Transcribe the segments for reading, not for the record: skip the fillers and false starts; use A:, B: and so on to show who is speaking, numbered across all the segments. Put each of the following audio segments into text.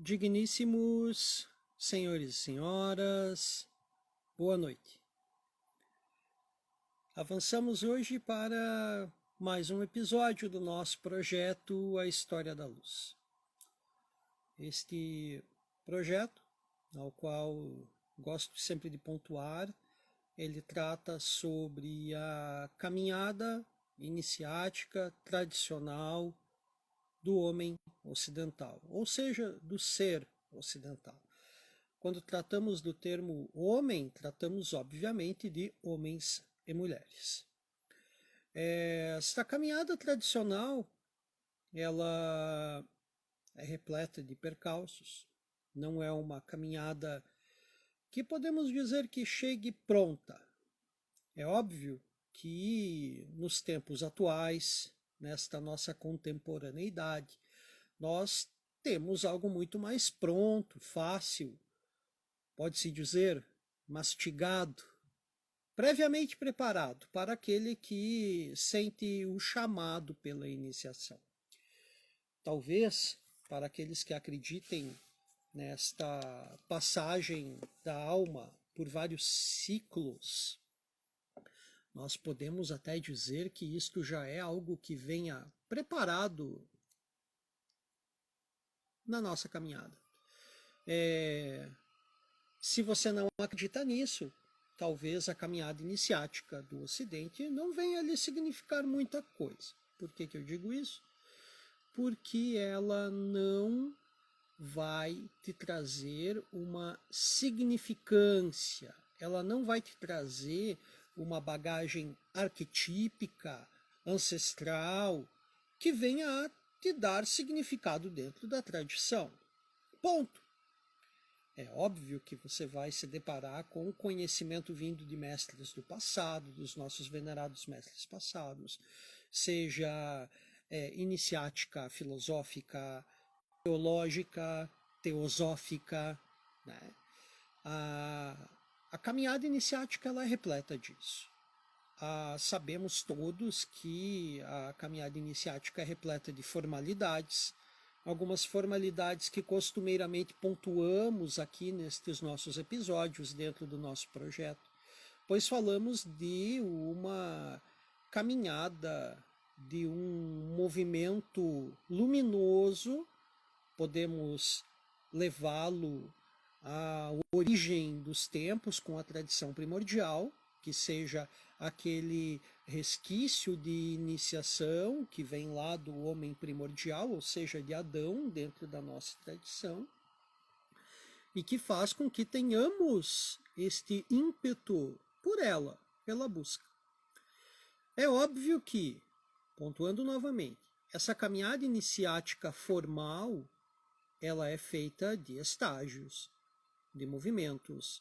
A: Digníssimos senhores e senhoras, boa noite. Avançamos hoje para mais um episódio do nosso projeto A História da Luz. Este projeto, ao qual gosto sempre de pontuar, ele trata sobre a caminhada iniciática tradicional do homem ocidental, ou seja, do ser ocidental. Quando tratamos do termo homem, tratamos obviamente de homens e mulheres. Esta caminhada tradicional, ela é repleta de percalços, não é uma caminhada que podemos dizer que chegue pronta. É óbvio que nos tempos atuais, nesta nossa contemporaneidade, nós temos algo muito mais pronto, fácil, pode-se dizer, mastigado, previamente preparado para aquele que sente o chamado pela iniciação. Talvez, para aqueles que acreditem nesta passagem da alma por vários ciclos, nós podemos até dizer que isto já é algo que venha preparado na nossa caminhada. Se você não acredita nisso, talvez a caminhada iniciática do Ocidente não venha lhe significar muita coisa. Por que eu digo isso? Porque ela não vai te trazer uma significância, ela não vai te trazer uma bagagem arquetípica, ancestral, que venha a te dar significado dentro da tradição. Ponto. É óbvio que você vai se deparar com o conhecimento vindo de mestres do passado, dos nossos venerados mestres passados, seja iniciática, filosófica, teológica, teosófica, né? A caminhada iniciática ela é repleta disso. Sabemos todos que a caminhada iniciática é repleta de formalidades, algumas formalidades que costumeiramente pontuamos aqui nestes nossos episódios dentro do nosso projeto, pois falamos de uma caminhada, de um movimento luminoso, podemos levá-lo à origem dos tempos com a tradição primordial, que seja aquele resquício de iniciação que vem lá do homem primordial, ou seja, de Adão, dentro da nossa tradição, e que faz com que tenhamos este ímpeto por ela, pela busca. É óbvio que, pontuando novamente, essa caminhada iniciática formal, ela é feita de estágios, de movimentos,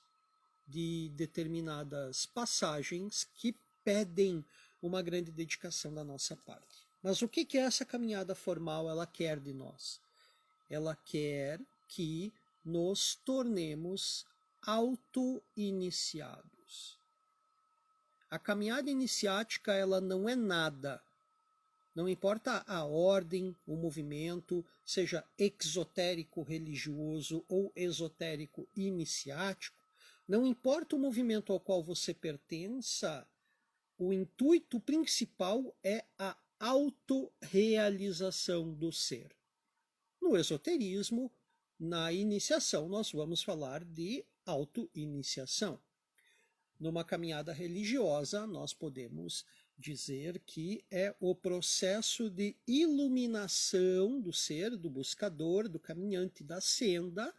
A: de determinadas passagens que pedem uma grande dedicação da nossa parte. Mas o que essa caminhada formal ela quer de nós? Ela quer que nos tornemos auto-iniciados. A caminhada iniciática ela não é nada. Não importa a ordem, o movimento, seja exotérico religioso ou esotérico iniciático, não importa o movimento ao qual você pertença, o intuito principal é a autorrealização do ser. No esoterismo, na iniciação, nós vamos falar de auto-iniciação. Numa caminhada religiosa, nós podemos dizer que é o processo de iluminação do ser, do buscador, do caminhante da senda,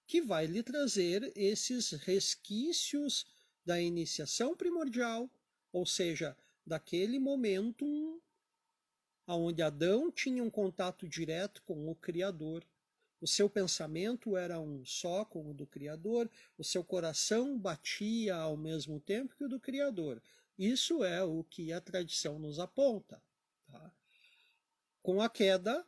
A: que vai lhe trazer esses resquícios da iniciação primordial, ou seja, daquele momento onde Adão tinha um contato direto com o Criador. O seu pensamento era um só com o do Criador, o seu coração batia ao mesmo tempo que o do Criador. Isso é o que a tradição nos aponta. Tá? Com a queda,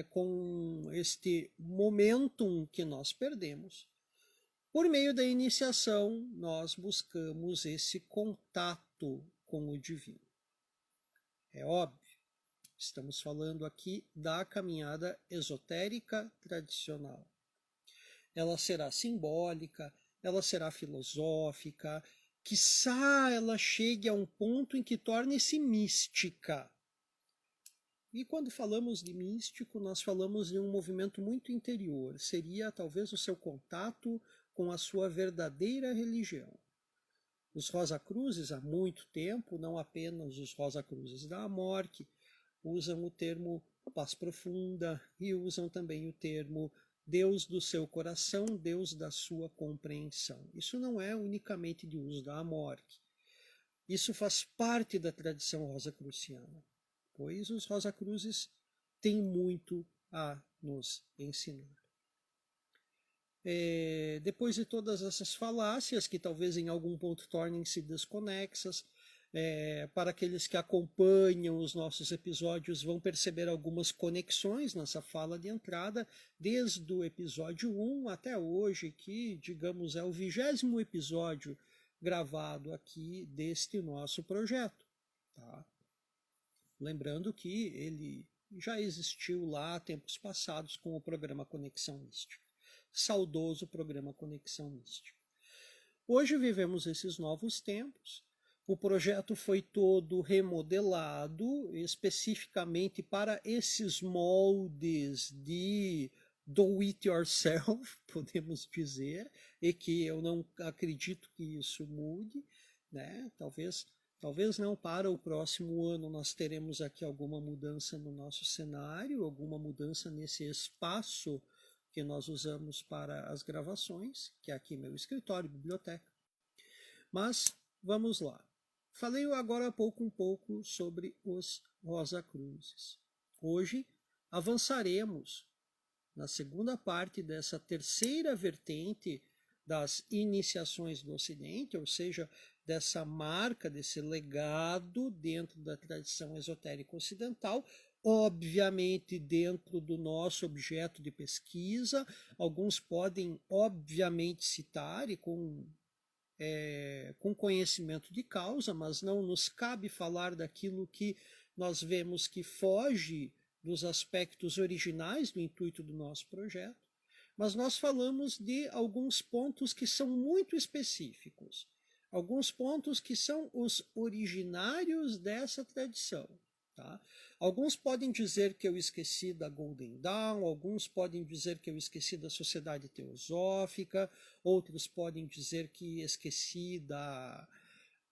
A: com este momentum que nós perdemos, por meio da iniciação, nós buscamos esse contato com o divino. É óbvio Estamos falando aqui da caminhada esotérica tradicional. Ela será simbólica, ela será filosófica, quiçá ela chegue a um ponto em que torne-se mística. E quando falamos de místico, nós falamos de um movimento muito interior. Seria talvez o seu contato com a sua verdadeira religião. Os Rosacruzes, há muito tempo, não apenas os Rosacruzes da Amorque, usam o termo paz profunda e usam também o termo Deus do seu coração, Deus da sua compreensão. Isso não é unicamente de uso da Amorque. Isso faz parte da tradição rosacruciana, pois os Rosacruzes têm muito a nos ensinar. Depois de todas essas falácias, que talvez em algum ponto tornem-se desconexas, para aqueles que acompanham os nossos episódios vão perceber algumas conexões nessa fala de entrada, desde o episódio 1 até hoje, que, digamos, é o 20º episódio gravado aqui deste nosso projeto. Tá? Lembrando que ele já existiu lá há tempos passados com o programa Conexão Mística. Saudoso programa Conexão Mística. Hoje vivemos esses novos tempos. O projeto foi todo remodelado especificamente para esses moldes de do it yourself, podemos dizer, e que eu não acredito que isso mude, né? Talvez não para o próximo ano nós teremos aqui alguma mudança no nosso cenário, alguma mudança nesse espaço que nós usamos para as gravações, que é aqui meu escritório, biblioteca. Mas vamos lá. Falei agora há pouco um pouco sobre os Rosacruzes. Hoje avançaremos na segunda parte dessa terceira vertente das iniciações do Ocidente, ou seja, dessa marca, desse legado dentro da tradição esotérica ocidental, obviamente dentro do nosso objeto de pesquisa. Alguns podem, obviamente, citar e com conhecimento de causa, mas não nos cabe falar daquilo que nós vemos que foge dos aspectos originais do intuito do nosso projeto, mas nós falamos de alguns pontos que são muito específicos, alguns pontos que são os originários dessa tradição. Tá? Alguns podem dizer que eu esqueci da Golden Dawn, alguns podem dizer que eu esqueci da Sociedade Teosófica, outros podem dizer que esqueci da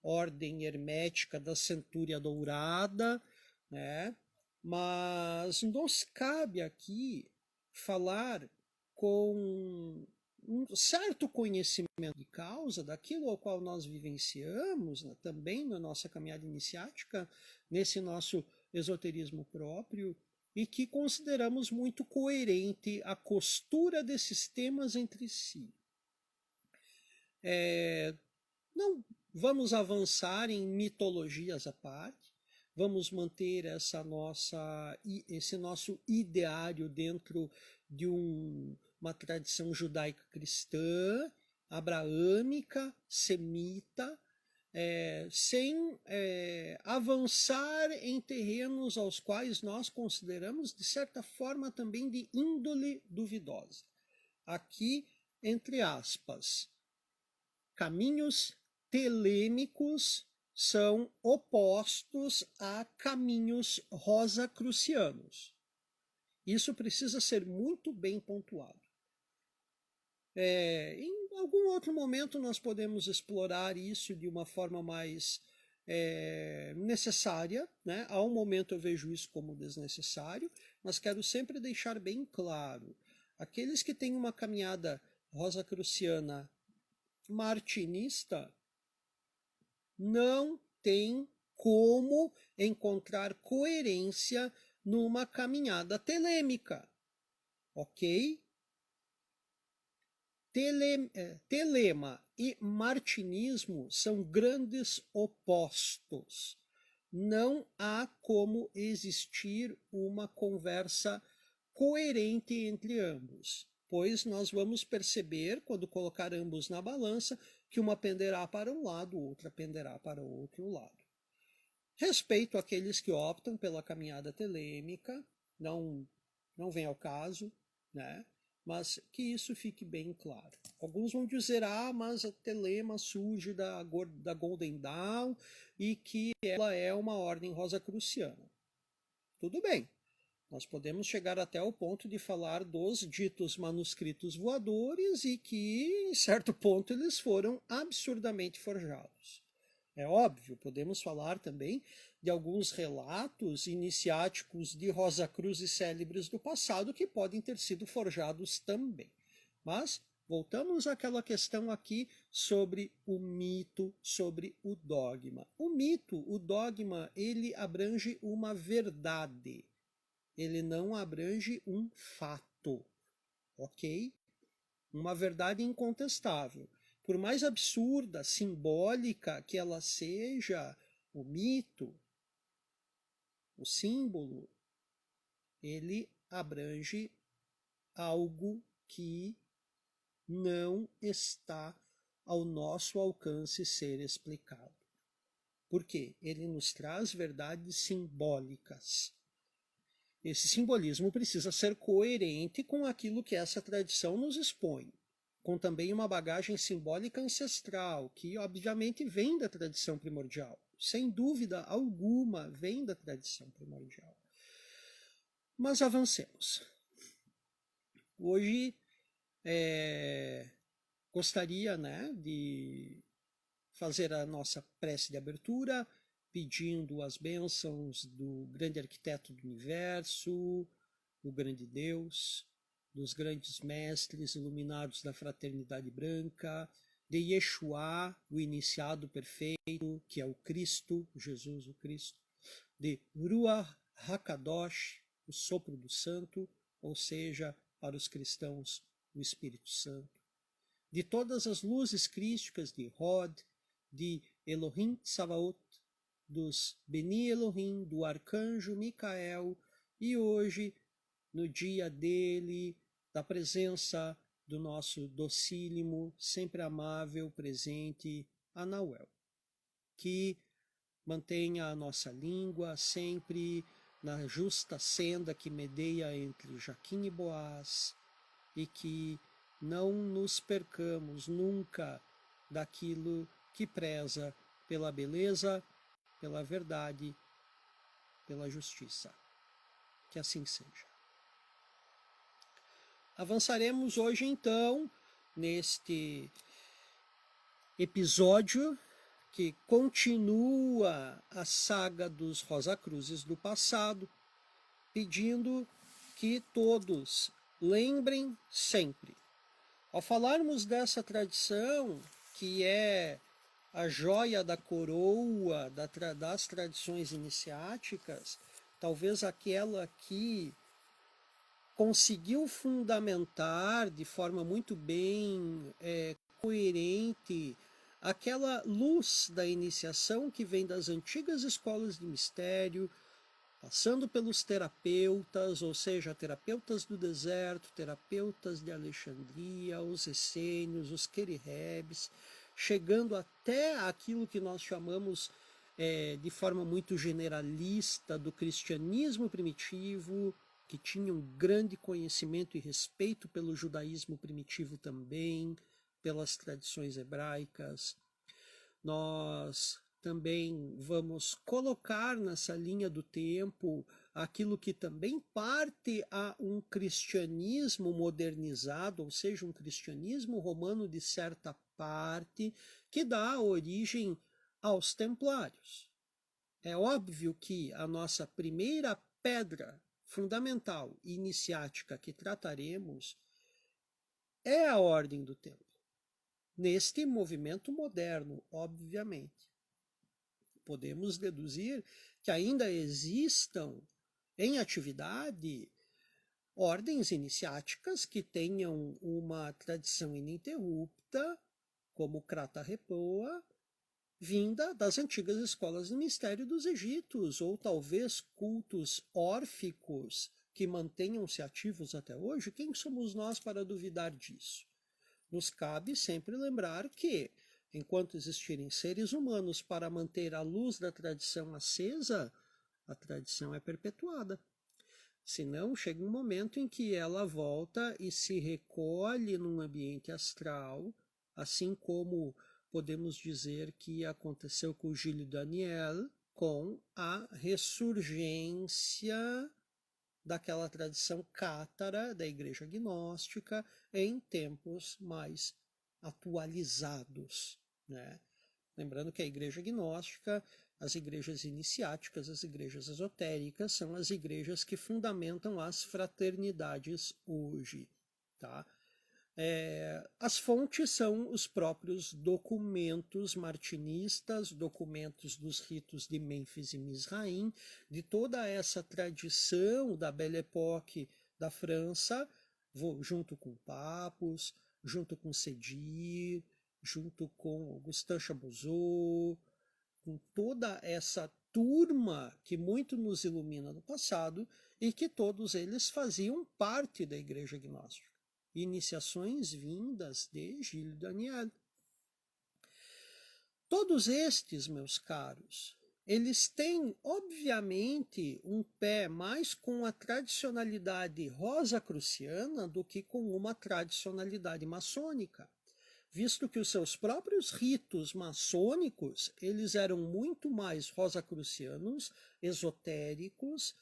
A: Ordem Hermética da Centúria Dourada, né? Mas nos cabe aqui falar com um certo conhecimento de causa daquilo ao qual nós vivenciamos, né, também na nossa caminhada iniciática, nesse nosso esoterismo próprio, e que consideramos muito coerente a costura desses temas entre si. Não vamos avançar em mitologias à parte, vamos manter esse nosso ideário dentro de uma tradição judaico-cristã, abraâmica, semita, sem avançar em terrenos aos quais nós consideramos, de certa forma, também de índole duvidosa. Aqui, entre aspas, caminhos telêmicos são opostos a caminhos rosacrucianos. Isso precisa ser muito bem pontuado. Em algum outro momento nós podemos explorar isso de uma forma mais necessária, né? A um momento eu vejo isso como desnecessário, mas quero sempre deixar bem claro, aqueles que têm uma caminhada rosacruciana martinista não tem como encontrar coerência numa caminhada telêmica, ok? Telema e martinismo são grandes opostos. Não há como existir uma conversa coerente entre ambos, pois nós vamos perceber, quando colocar ambos na balança, que uma penderá para um lado, outra penderá para o outro lado. Respeito aqueles que optam pela caminhada telêmica, não vem ao caso, né? Mas que isso fique bem claro. Alguns vão dizer, mas a telema surge da Golden Dawn e que ela é uma ordem rosacruciana. Tudo bem, nós podemos chegar até o ponto de falar dos ditos manuscritos voadores e que, em certo ponto, eles foram absurdamente forjados. É óbvio, podemos falar também de alguns relatos iniciáticos de Rosacruzes célebres do passado que podem ter sido forjados também. Mas voltamos àquela questão aqui sobre o mito, sobre o dogma. O mito, o dogma, ele abrange uma verdade. Ele não abrange um fato, ok? Uma verdade incontestável. Por mais absurda, simbólica que ela seja, o mito, o símbolo, ele abrange algo que não está ao nosso alcance ser explicado. Por quê? Ele nos traz verdades simbólicas. Esse simbolismo precisa ser coerente com aquilo que essa tradição nos expõe, com também uma bagagem simbólica ancestral, que obviamente vem da tradição primordial. Sem dúvida alguma, vem da tradição primordial. Mas avancemos. Hoje gostaria, de fazer a nossa prece de abertura, pedindo as bênçãos do grande arquiteto do universo, do grande Deus, dos grandes mestres iluminados da fraternidade branca, de Yeshua, o iniciado perfeito, que é o Cristo, Jesus o Cristo, de Ruach HaKadosh, o sopro do santo, ou seja, para os cristãos, o Espírito Santo, de todas as luzes crísticas de Hod, de Elohim Tsavaot, dos Beni Elohim, do arcanjo Micael, e hoje, no dia dele, da presença do nosso docílimo, sempre amável, presente, Anauel, que mantenha a nossa língua sempre na justa senda que medeia entre Jaquim e Boaz, e que não nos percamos nunca daquilo que preza pela beleza, pela verdade, pela justiça. Que assim seja. Avançaremos hoje então neste episódio que continua a saga dos Rosacruzes do passado, pedindo que todos lembrem sempre. Ao falarmos dessa tradição, que é a joia da coroa das tradições iniciáticas, talvez aquela que conseguiu fundamentar de forma muito bem coerente aquela luz da iniciação que vem das antigas escolas de mistério, passando pelos terapeutas, ou seja, terapeutas do deserto, terapeutas de Alexandria, os essênios, os querirebes, chegando até aquilo que nós chamamos de forma muito generalista do cristianismo primitivo, que tinha um grande conhecimento e respeito pelo judaísmo primitivo também, pelas tradições hebraicas. Nós também vamos colocar nessa linha do tempo aquilo que também parte a um cristianismo modernizado, ou seja, um cristianismo romano de certa parte, que dá origem aos templários. É óbvio que a nossa primeira pedra fundamental e iniciática que trataremos é a ordem do tempo. Neste movimento moderno, obviamente. Podemos deduzir que ainda existam em atividade ordens iniciáticas que tenham uma tradição ininterrupta, como Krata Repoa, vinda das antigas escolas de mistério dos egípcios, ou talvez cultos órficos que mantenham-se ativos até hoje. Quem somos nós para duvidar disso? Nos cabe sempre lembrar que enquanto existirem seres humanos para manter a luz da tradição acesa, a tradição é perpetuada. Senão, chega um momento em que ela volta e se recolhe num ambiente astral, assim como podemos dizer que aconteceu com o Gilles Daniel, com a ressurgência daquela tradição cátara da Igreja Gnóstica em tempos mais atualizados, né? Lembrando que a Igreja Gnóstica, as igrejas iniciáticas, as igrejas esotéricas, são as igrejas que fundamentam as fraternidades hoje, tá? As fontes são os próprios documentos martinistas, documentos dos ritos de Mênfis e Mizraim, de toda essa tradição da Belle Époque da França, junto com Papus, junto com Sédir, junto com Augustin Chabouzot, com toda essa turma que muito nos ilumina no passado e que todos eles faziam parte da Igreja Gnóstica. Iniciações vindas de Gilles Daniel. Todos estes, meus caros, eles têm, obviamente, um pé mais com a tradicionalidade rosacruciana do que com uma tradicionalidade maçônica, visto que os seus próprios ritos maçônicos, eles eram muito mais rosacrucianos, esotéricos,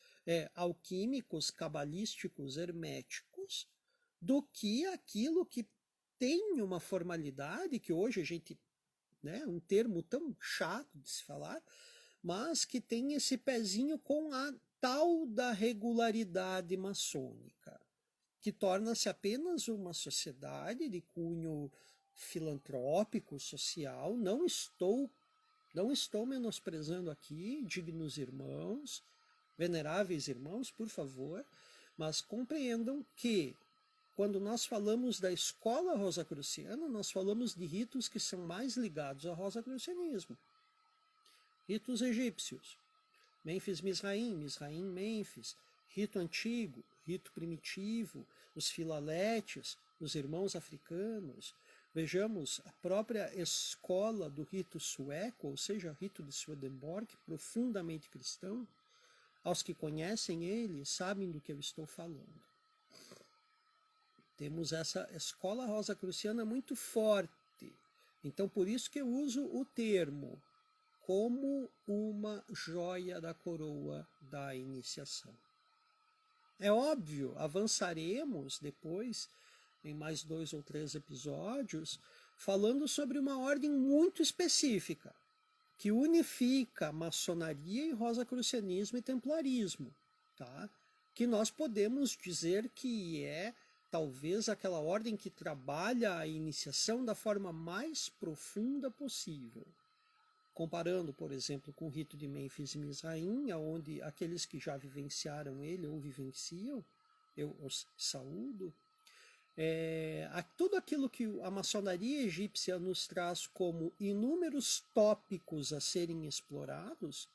A: alquímicos, cabalísticos, herméticos, do que aquilo que tem uma formalidade, que hoje a gente, né, um termo tão chato de se falar, mas que tem esse pezinho com a tal da regularidade maçônica, que torna-se apenas uma sociedade de cunho filantrópico, social. Não estou menosprezando aqui, dignos irmãos, veneráveis irmãos, por favor, mas compreendam que quando nós falamos da escola rosacruciana, nós falamos de ritos que são mais ligados ao rosacrucianismo. Ritos egípcios, Mênfis Mizraim, Mizraim Mênfis, rito antigo, rito primitivo, os filaletes, os irmãos africanos. Vejamos a própria escola do rito sueco, ou seja, rito de Swedenborg, profundamente cristão. Aos que conhecem ele, sabem do que eu estou falando. Temos essa escola rosacruciana muito forte. Então, por isso que eu uso o termo como uma joia da coroa da iniciação. É óbvio, avançaremos depois, em mais 2 ou 3 episódios, falando sobre uma ordem muito específica, que unifica maçonaria e rosacrucianismo e templarismo, tá? Que nós podemos dizer que é talvez aquela ordem que trabalha a iniciação da forma mais profunda possível. Comparando, por exemplo, com o rito de Mênfis e Mizraim, onde aqueles que já vivenciaram ele ou vivenciam, eu os saúdo, tudo aquilo que a maçonaria egípcia nos traz como inúmeros tópicos a serem explorados,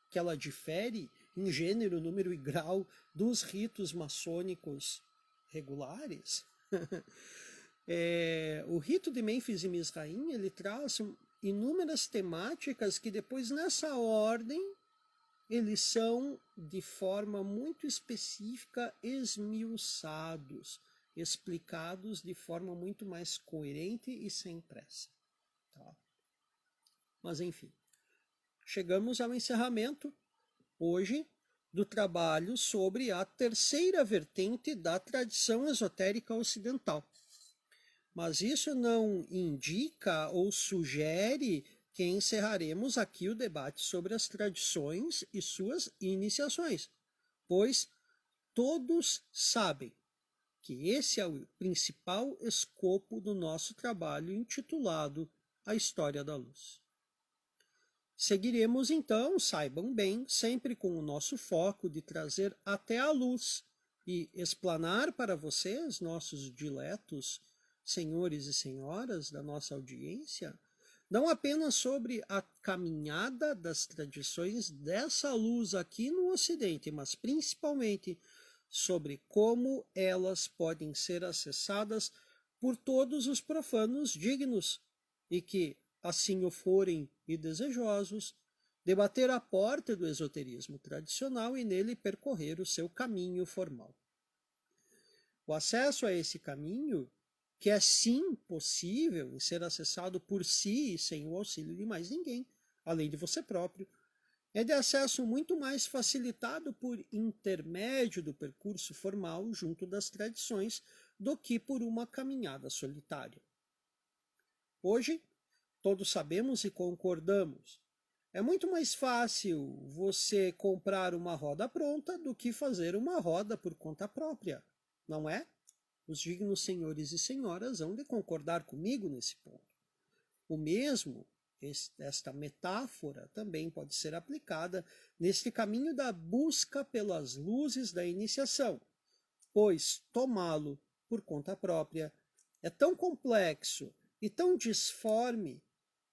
A: que ela difere em gênero, número e grau dos ritos maçônicos regulares. O rito de Mênfis e Mizraim, ele traz inúmeras temáticas que depois nessa ordem eles são de forma muito específica esmiuçados, explicados de forma muito mais coerente e sem pressa. Tá? Mas enfim, chegamos ao encerramento hoje do trabalho sobre a terceira vertente da tradição esotérica ocidental. Mas isso não indica ou sugere que encerraremos aqui o debate sobre as tradições e suas iniciações, pois todos sabem que esse é o principal escopo do nosso trabalho intitulado A História da Luz. Seguiremos então, saibam bem, sempre com o nosso foco de trazer até a luz e explanar para vocês, nossos diletos senhores e senhoras da nossa audiência, não apenas sobre a caminhada das tradições dessa luz aqui no Ocidente, mas principalmente sobre como elas podem ser acessadas por todos os profanos dignos e que assim o forem e desejosos, de bater à porta do esoterismo tradicional e nele percorrer o seu caminho formal. O acesso a esse caminho, que é sim possível em ser acessado por si e sem o auxílio de mais ninguém, além de você próprio, é de acesso muito mais facilitado por intermédio do percurso formal junto das tradições do que por uma caminhada solitária. Hoje, todos sabemos e concordamos, é muito mais fácil você comprar uma roda pronta do que fazer uma roda por conta própria, não é? Os dignos senhores e senhoras hão de concordar comigo nesse ponto. O mesmo, esta metáfora também pode ser aplicada neste caminho da busca pelas luzes da iniciação, pois tomá-lo por conta própria é tão complexo e tão disforme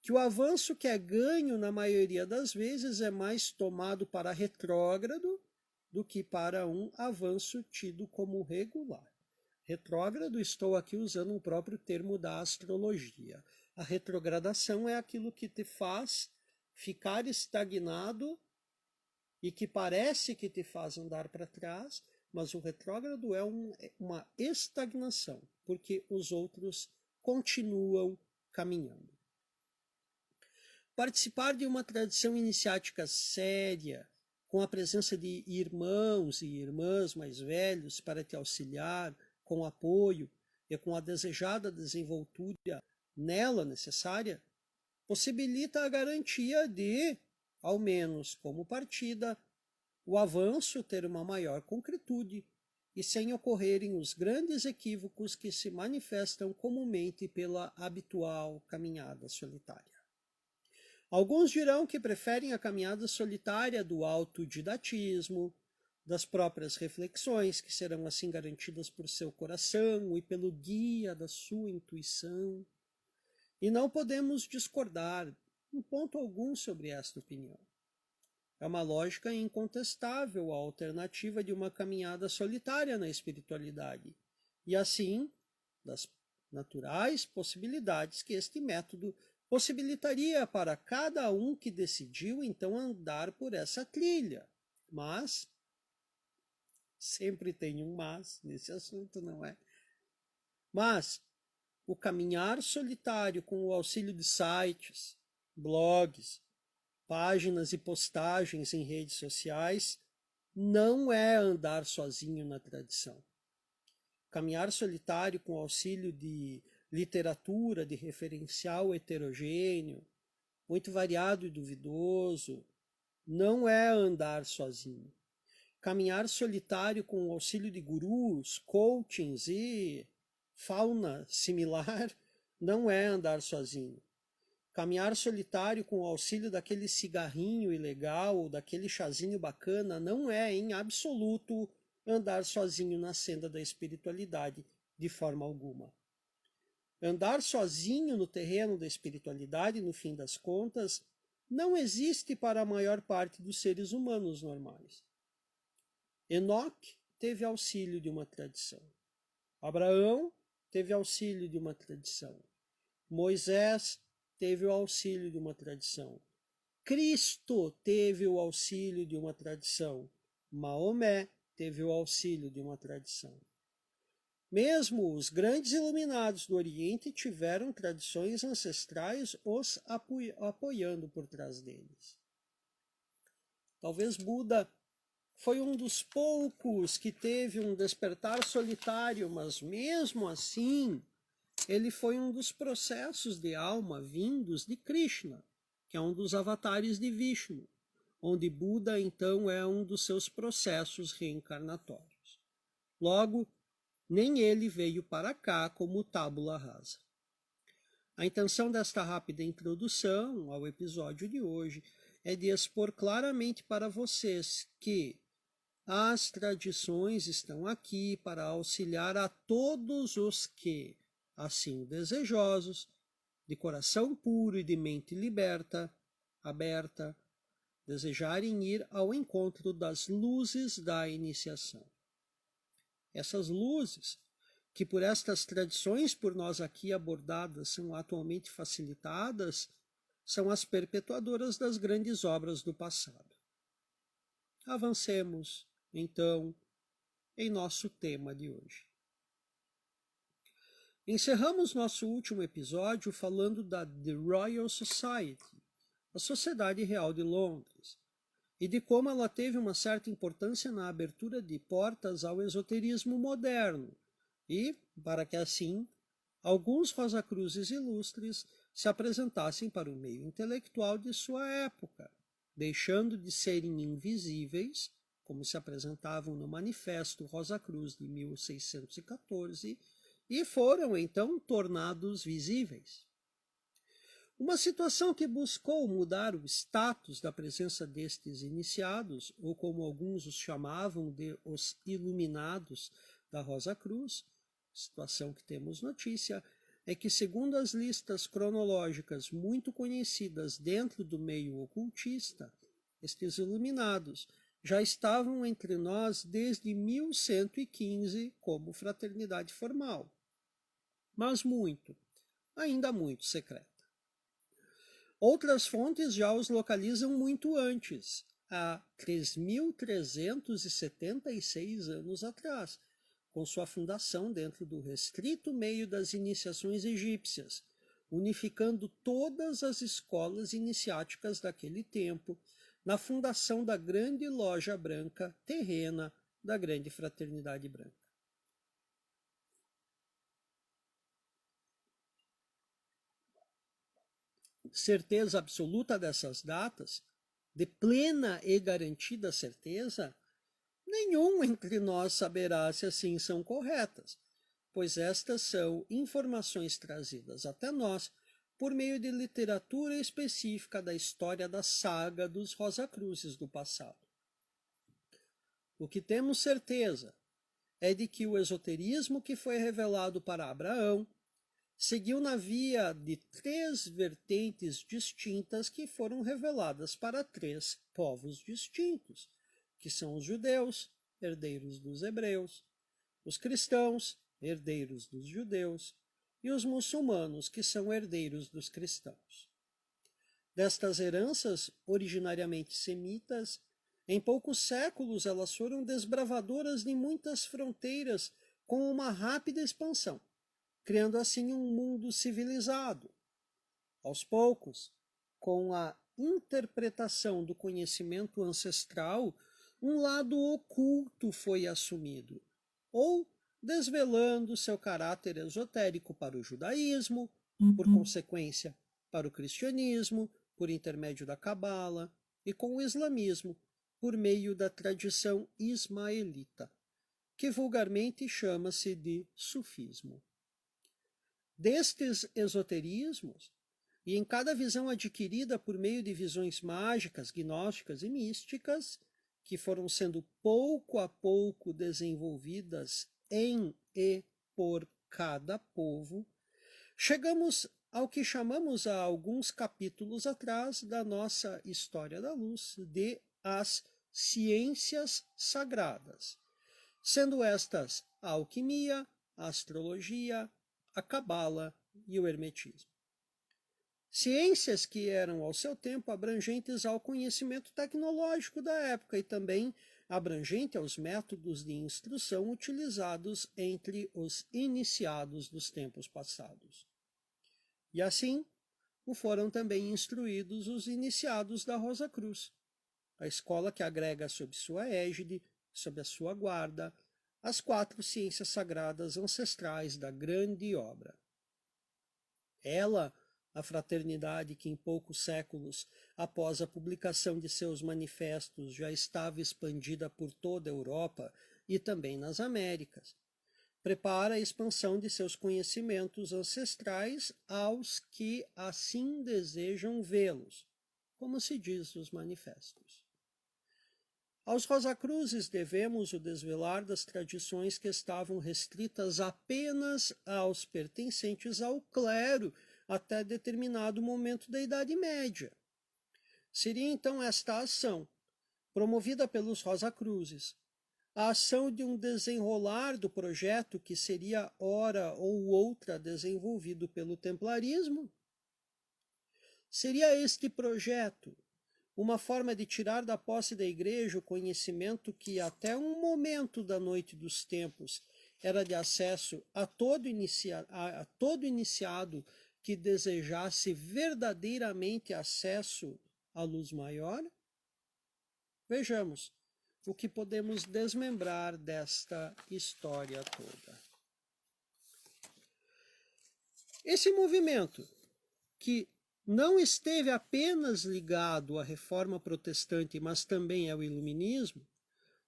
A: que o avanço que é ganho na maioria das vezes é mais tomado para retrógrado do que para um avanço tido como regular. Retrógrado, estou aqui usando o próprio termo da astrologia. A retrogradação é aquilo que te faz ficar estagnado e que parece que te faz andar para trás, mas o retrógrado é uma estagnação, porque os outros continuam caminhando. Participar de uma tradição iniciática séria, com a presença de irmãos e irmãs mais velhos para te auxiliar, com apoio e com a desejada desenvoltura nela necessária, possibilita a garantia de, ao menos como partida, o avanço ter uma maior concretude e sem ocorrerem os grandes equívocos que se manifestam comumente pela habitual caminhada solitária. Alguns dirão que preferem a caminhada solitária do autodidatismo, das próprias reflexões, que serão assim garantidas por seu coração e pelo guia da sua intuição. E não podemos discordar em ponto algum sobre esta opinião. É uma lógica incontestável a alternativa de uma caminhada solitária na espiritualidade, e assim, das naturais possibilidades que este método possibilitaria para cada um que decidiu então andar por essa trilha. Mas, sempre tem um mas nesse assunto, não é? Mas, o caminhar solitário com o auxílio de sites, blogs, páginas e postagens em redes sociais não é andar sozinho na tradição. Caminhar solitário com auxílio de literatura de referencial heterogêneo, muito variado e duvidoso, não é andar sozinho. Caminhar solitário com o auxílio de gurus, coachings e fauna similar não é andar sozinho. Caminhar solitário com o auxílio daquele cigarrinho ilegal ou daquele chazinho bacana não é, em absoluto, andar sozinho na senda da espiritualidade de forma alguma. Andar sozinho no terreno da espiritualidade, no fim das contas, não existe para a maior parte dos seres humanos normais. Enoque teve auxílio de uma tradição. Abraão teve auxílio de uma tradição. Moisés teve o auxílio de uma tradição. Cristo teve o auxílio de uma tradição. Maomé teve o auxílio de uma tradição. Mesmo os grandes iluminados do Oriente tiveram tradições ancestrais os apoiando por trás deles. Talvez Buda foi um dos poucos que teve um despertar solitário, mas mesmo assim, ele foi um dos processos de alma vindos de Krishna, que é um dos avatares de Vishnu, onde Buda então é um dos seus processos reencarnatórios. Logo, nem ele veio para cá como tábula rasa. A intenção desta rápida introdução ao episódio de hoje é de expor claramente para vocês que as tradições estão aqui para auxiliar a todos os que, assim desejosos, de coração puro e de mente aberta, desejarem ir ao encontro das luzes da iniciação. Essas luzes, que por estas tradições por nós aqui abordadas são atualmente facilitadas são as perpetuadoras das grandes obras do passado. Avancemos, então, em nosso tema de hoje. Encerramos nosso último episódio falando da The Royal Society, a Sociedade Real de Londres, e de como ela teve uma certa importância na abertura de portas ao esoterismo moderno, e, para que assim, alguns Rosacruzes ilustres se apresentassem para o meio intelectual de sua época, deixando de serem invisíveis, como se apresentavam no Manifesto Rosacruz de 1614, e foram então tornados visíveis. Uma situação que buscou mudar o status da presença destes iniciados, ou como alguns os chamavam de os iluminados da Rosa Cruz, situação que temos notícia, é que, segundo as listas cronológicas muito conhecidas dentro do meio ocultista, estes iluminados já estavam entre nós desde 1115 como fraternidade formal, mas ainda muito secreta. Outras fontes já os localizam muito antes, há 3.376 anos atrás, com sua fundação dentro do restrito meio das iniciações egípcias, unificando todas as escolas iniciáticas daquele tempo, na fundação da grande loja branca terrena da grande fraternidade branca. Certeza absoluta dessas datas, de plena e garantida certeza, nenhum entre nós saberá se assim são corretas, pois estas são informações trazidas até nós por meio de literatura específica da história da saga dos Rosacruzes do passado. O que temos certeza é de que o esoterismo que foi revelado para Abraão seguiu na via de 3 vertentes distintas que foram reveladas para 3 povos distintos, que são os judeus, herdeiros dos hebreus, os cristãos, herdeiros dos judeus, e os muçulmanos, que são herdeiros dos cristãos. Destas heranças, originariamente semitas, em poucos séculos elas foram desbravadoras de muitas fronteiras com uma rápida expansão, criando assim um mundo civilizado. Aos poucos, com a interpretação do conhecimento ancestral, um lado oculto foi assumido, ou desvelando seu caráter esotérico para o judaísmo, por consequência, para o cristianismo, por intermédio da cabala, e com o islamismo, por meio da tradição ismaelita, que vulgarmente chama-se de sufismo. Destes esoterismos, e em cada visão adquirida por meio de visões mágicas, gnósticas e místicas, que foram sendo pouco a pouco desenvolvidas em e por cada povo, chegamos ao que chamamos há alguns capítulos atrás da nossa História da Luz de as ciências sagradas, sendo estas a alquimia, a astrologia, a cabala e o hermetismo. Ciências que eram ao seu tempo abrangentes ao conhecimento tecnológico da época e também abrangente aos métodos de instrução utilizados entre os iniciados dos tempos passados. E assim, o foram também instruídos os iniciados da Rosa Cruz, a escola que agrega sob sua égide, sob a sua guarda, as 4 ciências sagradas ancestrais da grande obra. Ela, a fraternidade que em poucos séculos, após a publicação de seus manifestos, já estava expandida por toda a Europa e também nas Américas, prepara a expansão de seus conhecimentos ancestrais aos que assim desejam vê-los, como se diz nos manifestos. Aos Rosacruzes devemos o desvelar das tradições que estavam restritas apenas aos pertencentes ao clero até determinado momento da Idade Média. Seria então esta ação, promovida pelos Rosacruzes, a ação de um desenrolar do projeto que seria ora ou outra desenvolvido pelo templarismo, Seria este projeto uma forma de tirar da posse da igreja o conhecimento que até um momento da noite dos tempos era de acesso a todo iniciado que desejasse verdadeiramente acesso à luz maior? Vejamos o que podemos desmembrar desta história toda. Esse movimento, que não esteve apenas ligado à reforma protestante, mas também ao iluminismo,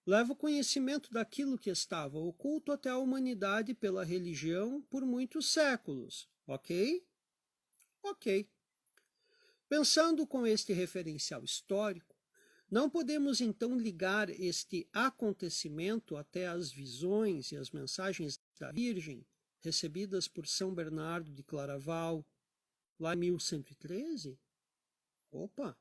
A: leva o conhecimento daquilo que estava oculto até a humanidade pela religião por muitos séculos. Ok? Ok. Pensando com este referencial histórico, não podemos então ligar este acontecimento até as visões e as mensagens da Virgem recebidas por São Bernardo de Claraval, lá em 1113? Opa!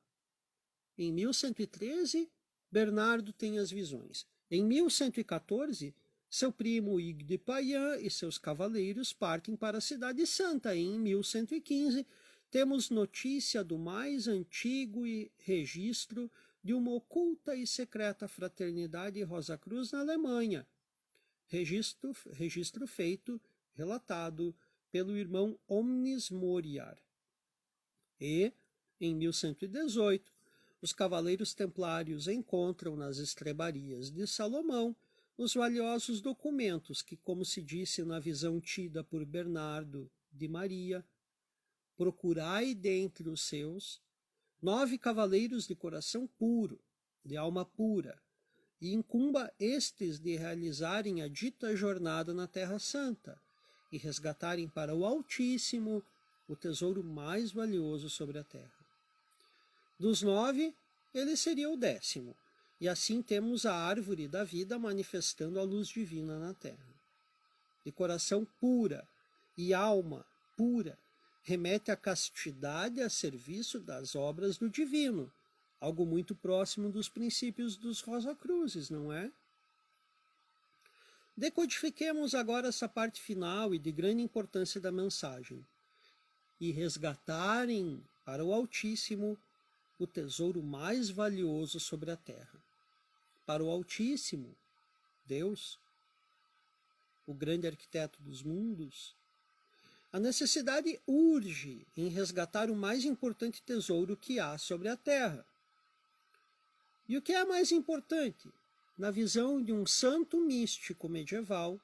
A: Em 1113, Bernardo tem as visões. Em 1114, seu primo Hugues de Payan e seus cavaleiros partem para a Cidade Santa. Em 1115, temos notícia do mais antigo registro de uma oculta e secreta fraternidade Rosa Cruz na Alemanha. Registro feito, relatado pelo irmão Omnis Moriar. E, em 1118, os cavaleiros templários encontram nas estrebarias de Salomão os valiosos documentos que, como se disse na visão tida por Bernardo de Maria, procurai dentre os seus 9 cavaleiros de coração puro, de alma pura, e incumba estes de realizarem a dita jornada na Terra Santa e resgatarem para o Altíssimo o tesouro mais valioso sobre a terra. Dos 9, ele seria o 10º, e assim temos a árvore da vida manifestando a luz divina na terra. De coração pura e alma pura, remete à castidade a serviço das obras do divino, algo muito próximo dos princípios dos Rosa Cruzes, não é? Decodifiquemos agora essa parte final e de grande importância da mensagem. E resgatarem para o Altíssimo o tesouro mais valioso sobre a terra. Para o Altíssimo, Deus, o grande arquiteto dos mundos, a necessidade urge em resgatar o mais importante tesouro que há sobre a terra. E o que é mais importante? Na visão de um santo místico medieval,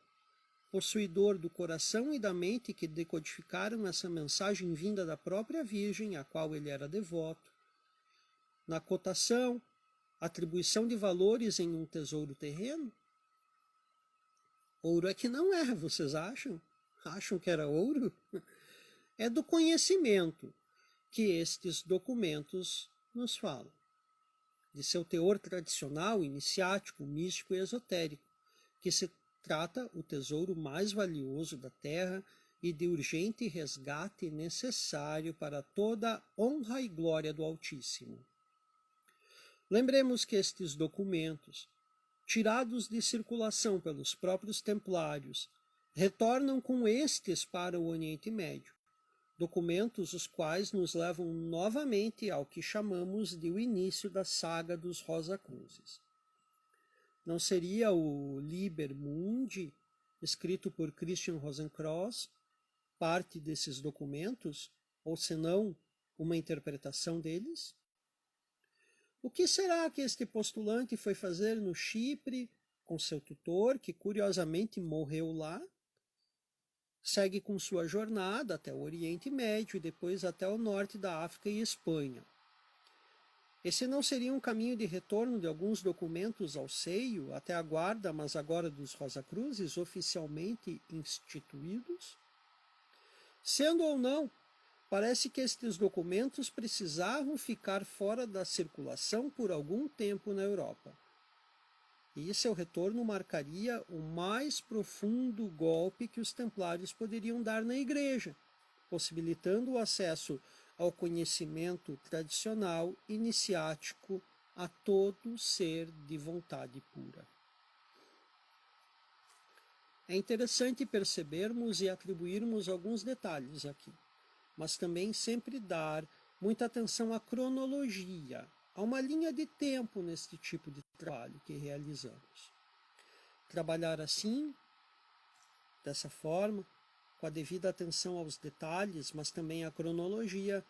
A: possuidor do coração e da mente que decodificaram essa mensagem vinda da própria Virgem, a qual ele era devoto, na cotação, atribuição de valores em um tesouro terreno? Ouro é que não é, vocês acham? Acham que era ouro? É do conhecimento que estes documentos nos falam, de seu teor tradicional, iniciático, místico e esotérico, que se trata o tesouro mais valioso da terra e de urgente resgate necessário para toda a honra e glória do Altíssimo. Lembremos que estes documentos, tirados de circulação pelos próprios templários, retornam com estes para o Oriente Médio, documentos os quais nos levam novamente ao que chamamos de o início da saga dos Rosa Cruzes. Não seria o Liber Mundi, escrito por Christian Rosenkreuz, parte desses documentos, ou senão uma interpretação deles? O que será que este postulante foi fazer no Chipre com seu tutor, que curiosamente morreu lá? Segue com sua jornada até o Oriente Médio e depois até o norte da África e Espanha. Esse não seria um caminho de retorno de alguns documentos ao seio, até a guarda, mas agora dos Rosa Cruzes, oficialmente instituídos? Sendo ou não, parece que estes documentos precisavam ficar fora da circulação por algum tempo na Europa. E seu retorno marcaria o mais profundo golpe que os templários poderiam dar na Igreja, possibilitando o acesso ao conhecimento tradicional iniciático a todo ser de vontade pura. É interessante percebermos e atribuirmos alguns detalhes aqui, mas também sempre dar muita atenção à cronologia. Há uma linha de tempo neste tipo de trabalho que realizamos. Trabalhar assim, dessa forma, com a devida atenção aos detalhes, mas também à cronologia,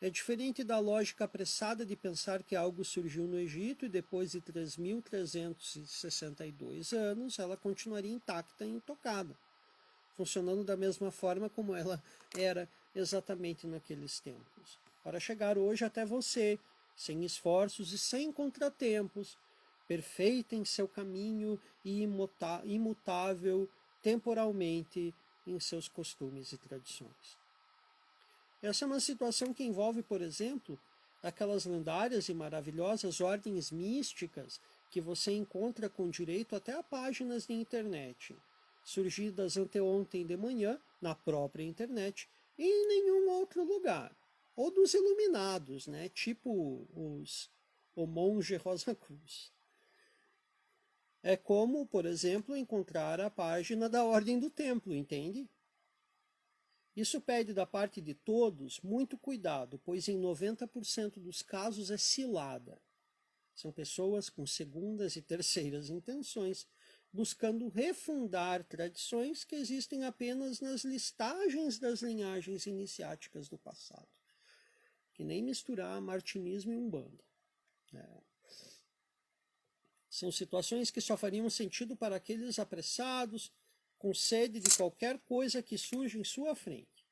A: é diferente da lógica apressada de pensar que algo surgiu no Egito e depois de 3.362 anos ela continuaria intacta e intocada, funcionando da mesma forma como ela era exatamente naqueles tempos. Para chegar hoje até você, sem esforços e sem contratempos, perfeita em seu caminho e imutável temporalmente em seus costumes e tradições. Essa é uma situação que envolve, por exemplo, aquelas lendárias e maravilhosas ordens místicas que você encontra com direito até a páginas de internet, surgidas anteontem de manhã na própria internet e em nenhum outro lugar. Ou dos iluminados, né? Tipo o monge Rosa Cruz. É como, por exemplo, encontrar a página da Ordem do Templo, entende? Isso pede da parte de todos muito cuidado, pois em 90% dos casos é cilada. São pessoas com segundas e terceiras intenções, buscando refundar tradições que existem apenas nas listagens das linhagens iniciáticas do passado. Que nem misturar martinismo e umbanda. São situações que só fariam sentido para aqueles apressados, com sede de qualquer coisa que surja em sua frente.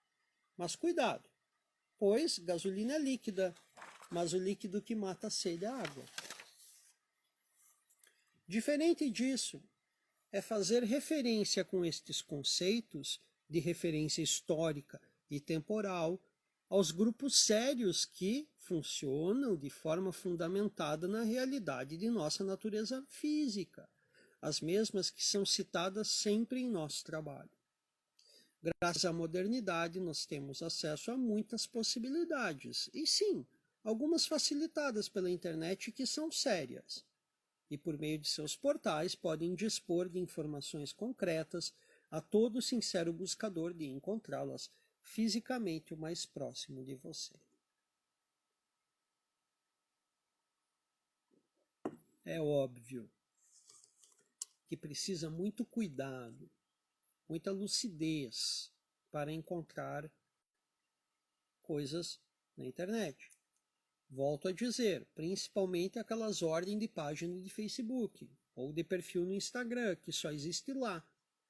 A: Mas cuidado, pois gasolina é líquida, mas o líquido que mata a sede é a água. Diferente disso, é fazer referência com estes conceitos de referência histórica e temporal aos grupos sérios que funcionam de forma fundamentada na realidade de nossa natureza física, as mesmas que são citadas sempre em nosso trabalho. Graças à modernidade, nós temos acesso a muitas possibilidades, e sim, algumas facilitadas pela internet que são sérias, e por meio de seus portais podem dispor de informações concretas a todo sincero buscador de encontrá-las fisicamente o mais próximo de você. É óbvio que precisa muito cuidado, muita lucidez para encontrar coisas na internet. Volto a dizer, principalmente aquelas ordens de página de Facebook ou de perfil no Instagram, que só existe lá,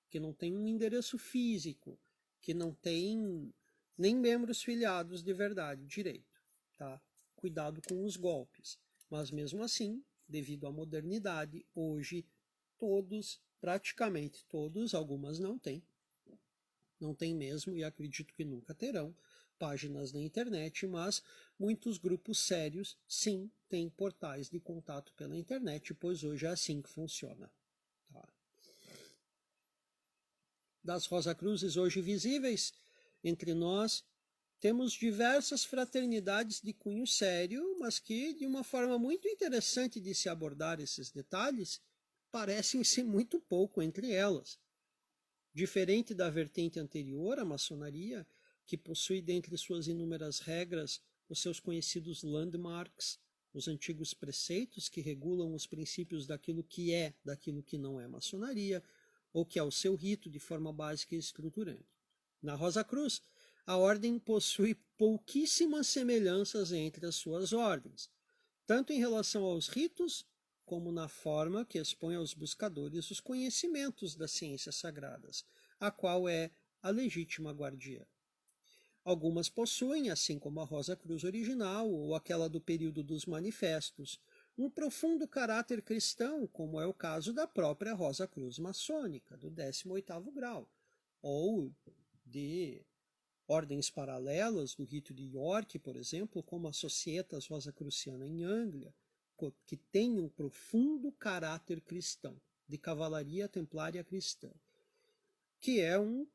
A: que não tem um endereço físico, que não tem nem membros filiados de verdade, direito. Tá? Cuidado com os golpes. Mas mesmo assim, devido à modernidade, hoje todos, praticamente todos, algumas não têm mesmo e acredito que nunca terão páginas na internet, mas muitos grupos sérios sim têm portais de contato pela internet, pois hoje é assim que funciona. Tá? Das Rosa Cruzes hoje visíveis entre nós, temos diversas fraternidades de cunho sério, mas que, de uma forma muito interessante de se abordar esses detalhes, parecem-se muito pouco entre elas. Diferente da vertente anterior, a maçonaria, que possui dentre suas inúmeras regras os seus conhecidos landmarks, os antigos preceitos que regulam os princípios daquilo que não é maçonaria, ou que é o seu rito de forma básica e estruturante. Na Rosa Cruz, a ordem possui pouquíssimas semelhanças entre as suas ordens, tanto em relação aos ritos, como na forma que expõe aos buscadores os conhecimentos das ciências sagradas, a qual é a legítima guardiã. Algumas possuem, assim como a Rosa Cruz original ou aquela do período dos manifestos, um profundo caráter cristão, como é o caso da própria Rosa Cruz maçônica, do 18º grau, ou de ordens paralelas do rito de York, por exemplo, como a Societas Rosacruciana em Anglia, que tem um profundo caráter cristão, de cavalaria templária cristã, que é um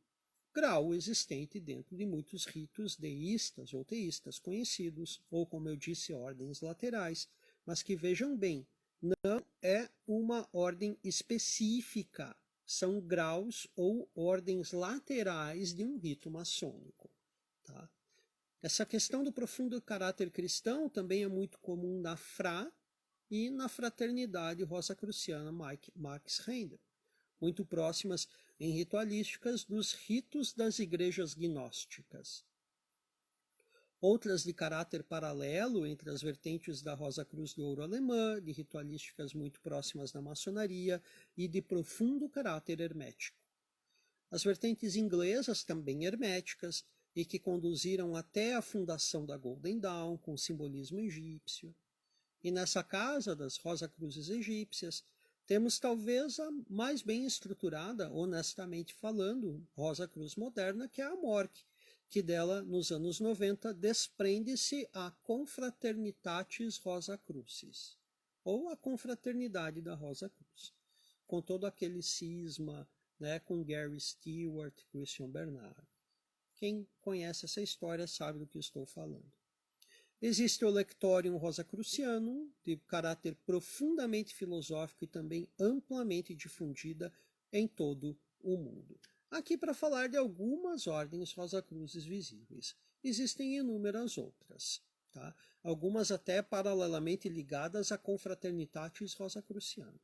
A: grau existente dentro de muitos ritos deístas ou teístas conhecidos, ou, como eu disse, ordens laterais, mas que, vejam bem, não é uma ordem específica, são graus ou ordens laterais de um rito maçônico. Tá? Essa questão do profundo caráter cristão também é muito comum na FRA e na Fraternidade Rosacruciana Max Render, muito próximas em ritualísticas dos ritos das igrejas gnósticas. Outras de caráter paralelo entre as vertentes da Rosa Cruz de Ouro alemã, de ritualísticas muito próximas da maçonaria e de profundo caráter hermético. As vertentes inglesas, também herméticas, e que conduziram até a fundação da Golden Dawn, com simbolismo egípcio. E nessa casa das Rosa Cruzes egípcias, temos talvez a mais bem estruturada, honestamente falando, Rosa Cruz moderna, que é a MORC, que dela, nos anos 90, desprende-se a Confraternitatis Rosa Crucis, ou a Confraternidade da Rosa Cruz, com todo aquele cisma, né, com Gary Stewart, Christian Bernard. Quem conhece essa história sabe do que estou falando. Existe o Lectorium Rosacrucianum, de caráter profundamente filosófico e também amplamente difundida em todo o mundo. Aqui para falar de algumas ordens Rosacruzes visíveis. Existem inúmeras outras, tá? Algumas até paralelamente ligadas à Confraternitatis Rosacruciana.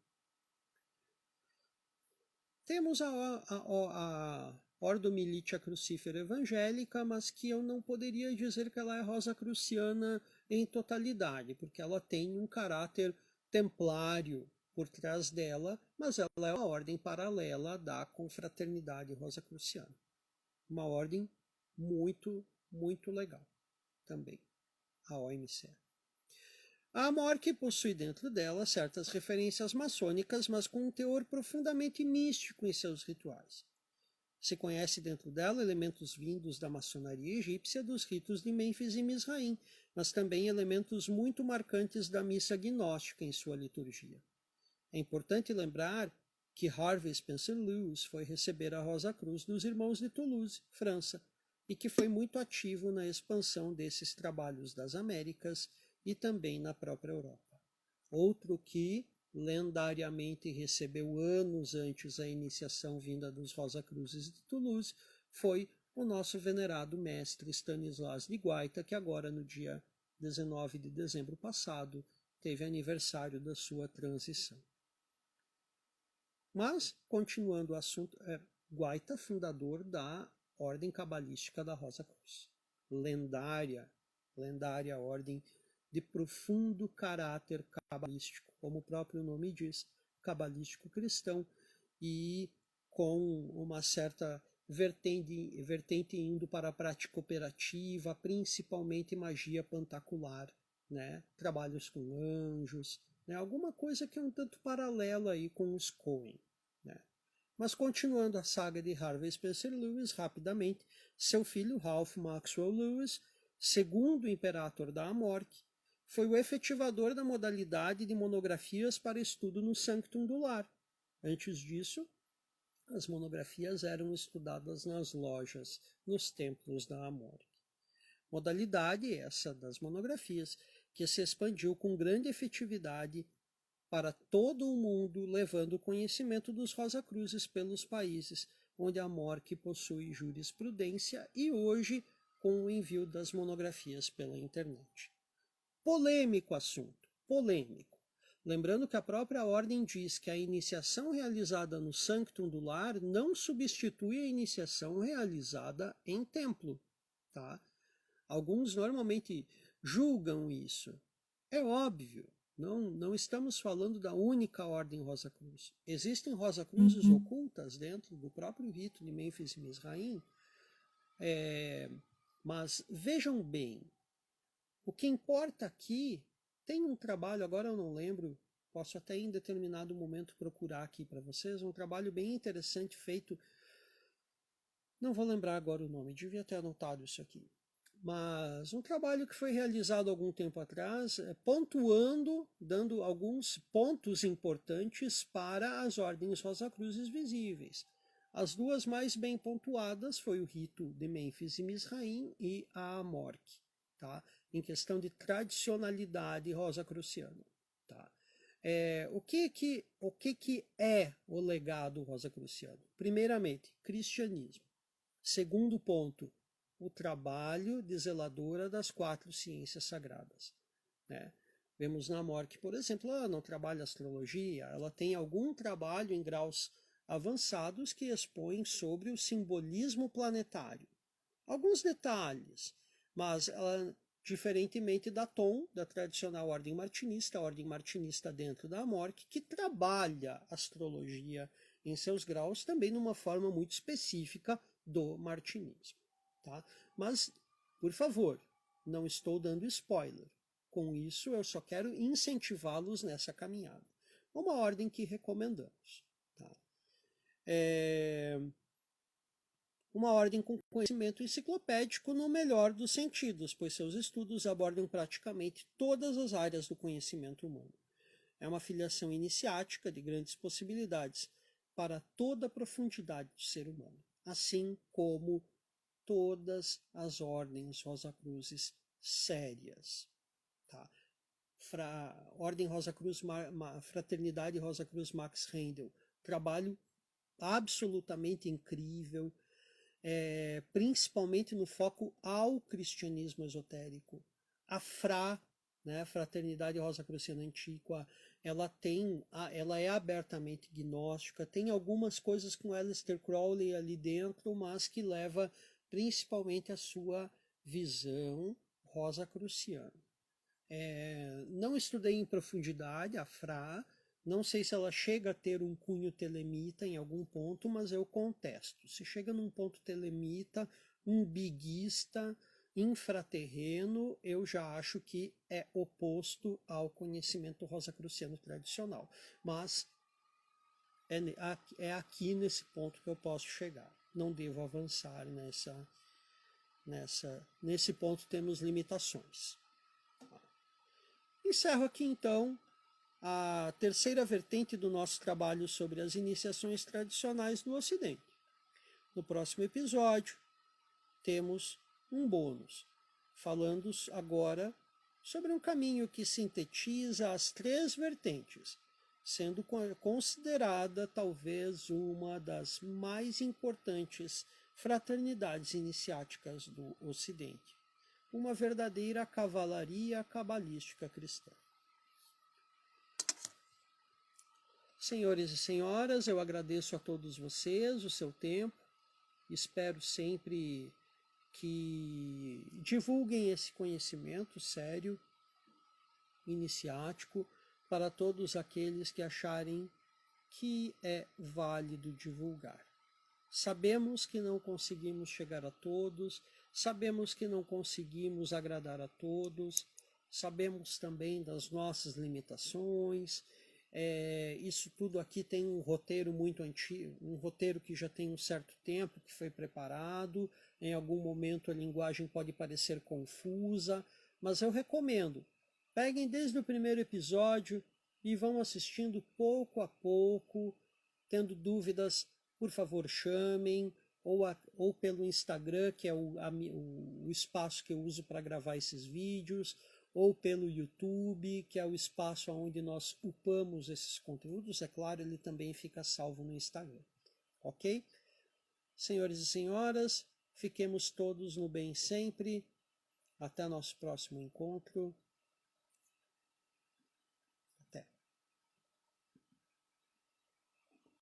A: Temos a Ordo Militia Crucífera Evangélica, mas que eu não poderia dizer que ela é rosacruciana em totalidade, porque ela tem um caráter templário por trás dela, mas ela é uma ordem paralela da Confraternidade Rosacruciana. Uma ordem muito, muito legal também, a OMC. A MORC possui dentro dela certas referências maçônicas, mas com um teor profundamente místico em seus rituais. Se conhece dentro dela elementos vindos da maçonaria egípcia dos ritos de Mênfis e Misraim, mas também elementos muito marcantes da missa gnóstica em sua liturgia. É importante lembrar que Harvey Spencer Lewis foi receber a Rosa Cruz dos Irmãos de Toulouse, França, e que foi muito ativo na expansão desses trabalhos das Américas e também na própria Europa. Outro que lendariamente recebeu anos antes a iniciação vinda dos Rosa Cruzes de Toulouse foi o nosso venerado mestre Stanislas de Guaita, que agora no dia 19 de dezembro passado teve aniversário da sua transição. Mas, continuando o assunto, Guaita, fundador da Ordem Cabalística da Rosa Cruz. Lendária ordem de profundo caráter cabalístico, como o próprio nome diz, cabalístico cristão, e com uma certa vertente indo para a prática operativa, principalmente magia pantacular, né? Trabalhos com anjos, né? Alguma coisa que é um tanto paralela aí com os Coen, né? Mas continuando a saga de Harvey Spencer Lewis, rapidamente, seu filho Ralph Maxwell Lewis, segundo imperator da Amorc, foi o efetivador da modalidade de monografias para estudo no Sanctum do Lar. Antes disso, as monografias eram estudadas nas lojas, nos templos da Amorc. Modalidade essa das monografias, que se expandiu com grande efetividade para todo o mundo, levando o conhecimento dos Rosa Cruzes pelos países onde a Amorc possui jurisprudência e hoje com o envio das monografias pela internet. Polêmico assunto, polêmico. Lembrando que a própria ordem diz que a iniciação realizada no Sanctum do Lar não substitui a iniciação realizada em templo, tá? Alguns normalmente julgam isso. É óbvio, não estamos falando da única ordem Rosa Cruz. Existem Rosa Cruzes ocultas dentro do próprio rito de Mênfis e Misraim, mas vejam bem, o que importa aqui, tem um trabalho, agora eu não lembro, posso até em determinado momento procurar aqui para vocês, um trabalho bem interessante feito, não vou lembrar agora o nome, devia ter anotado isso aqui, mas um trabalho que foi realizado algum tempo atrás, pontuando, dando alguns pontos importantes para as ordens Rosacruzes visíveis. As duas mais bem pontuadas foi o rito de Mênfis e Misraim e a Amorc, tá? Em questão de tradicionalidade rosacruciana. Tá? O que é o legado rosacruciano? Primeiramente, cristianismo. Segundo ponto, o trabalho de zeladora das 4 ciências sagradas, né? Vemos na Mork, por exemplo, ela não trabalha astrologia, ela tem algum trabalho em graus avançados que expõem sobre o simbolismo planetário. Alguns detalhes, mas ela, diferentemente da Tom, da tradicional ordem martinista, a ordem martinista dentro da Mork, que trabalha astrologia em seus graus também numa forma muito específica do martinismo. Tá? Mas, por favor, não estou dando spoiler. Com isso, eu só quero incentivá-los nessa caminhada. Uma ordem que recomendamos. Tá? Uma ordem com conhecimento enciclopédico no melhor dos sentidos, pois seus estudos abordam praticamente todas as áreas do conhecimento humano. É uma filiação iniciática de grandes possibilidades para toda a profundidade do ser humano, assim como todas as ordens Rosacruzes sérias. Tá? Ordem Rosa Cruz, Fraternidade Rosa Cruz Max Rendel, trabalho absolutamente incrível, principalmente no foco ao cristianismo esotérico. A né, Fraternidade Rosa Cruciana Antiqua, ela é abertamente gnóstica, tem algumas coisas com Aleister Crowley ali dentro, mas que leva principalmente a sua visão rosacruciana. Não estudei em profundidade a Fra, não sei se ela chega a ter um cunho telemita em algum ponto, mas eu contesto. Se chega num ponto telemita, umbiguista, infraterreno, eu já acho que é oposto ao conhecimento rosacruciano tradicional. Mas é aqui nesse ponto que eu posso chegar. Não devo avançar nesse ponto, temos limitações. Encerro aqui então a terceira vertente do nosso trabalho sobre as iniciações tradicionais no Ocidente. No próximo episódio, temos um bônus, falando agora sobre um caminho que sintetiza as 3 vertentes, sendo considerada talvez uma das mais importantes fraternidades iniciáticas do Ocidente. Uma verdadeira cavalaria cabalística cristã. Senhores e senhoras, eu agradeço a todos vocês o seu tempo. Espero sempre que divulguem esse conhecimento sério, iniciático, para todos aqueles que acharem que é válido divulgar. Sabemos que não conseguimos chegar a todos, sabemos que não conseguimos agradar a todos, sabemos também das nossas limitações. Isso tudo aqui tem um roteiro muito antigo, um roteiro que já tem um certo tempo que foi preparado. Em algum momento a linguagem pode parecer confusa, mas eu recomendo. Peguem desde o primeiro episódio e vão assistindo pouco a pouco. Tendo dúvidas, por favor, chamem, ou pelo Instagram, que é o espaço que eu uso para gravar esses vídeos, ou pelo YouTube, que é o espaço onde nós upamos esses conteúdos. É claro, ele também fica salvo no Instagram. Ok? Senhores e senhoras, fiquemos todos no bem sempre. Até nosso próximo encontro.